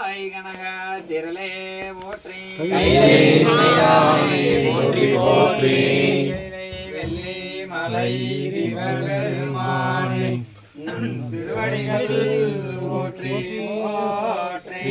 ஆய் கனக திரளே போற்றி போற்றி போற்றி வெள்ளி மலை சிவபெருமானே திருவடிகள் போற்றி போற்றி.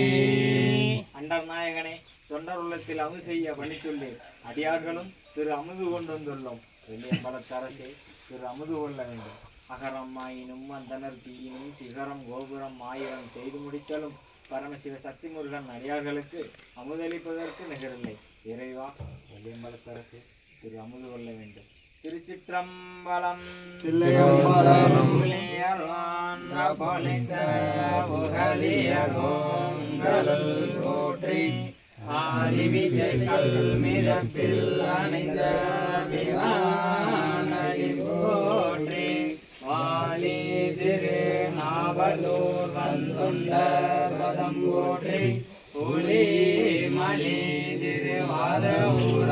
அண்டர் நாயகனே, தொண்டர் உள்ளத்தில் அமுது செய்ய பணித்துள்ளேன். அடியார்களும் திரு அமுது கொண்டு வந்துள்ளோம். வெள்ளியம்பலத்தரசே, திரு அமுது கொள்ள வேண்டும். அகரம் ஆயினும் அந்தனர் தீயினும் சிகரம் கோபுரம் ஆயிரம் செய்து முடித்தலும் பரமசிவ சக்தி முருகன் அடியார்களுக்கு அமுதளிப்பதற்கு நிகரில்லை. இறைவா, வெள்ளியம்பலத்தரசே, திரு அமுது கொள்ள வேண்டும். திருச்சிற்றம்பலம். போற்றி ஆதிவிசைகள் மிதப்பில் அணைந்த போற்றி வாலி திரு நாவலூர் வந்துண்ட பதம் போற்றி புலி மலி திருவாத ஊர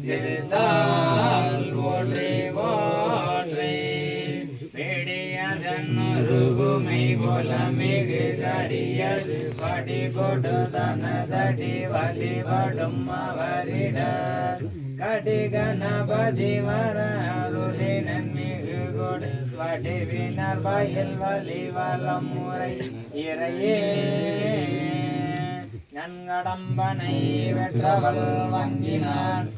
திருத்தால் போற்றி போற்றி பெடியதன் மருகுமை கொலமிகு தடியது படி கொடு தனதடி வழிபடும் அவரிட கடி கணபதி வர அருளி நன்மிகு கொடு வடிவினர் வயல் வலி வலம் முறை இறையே நன்கடம்பனை வெற்றவள் வங்கினான்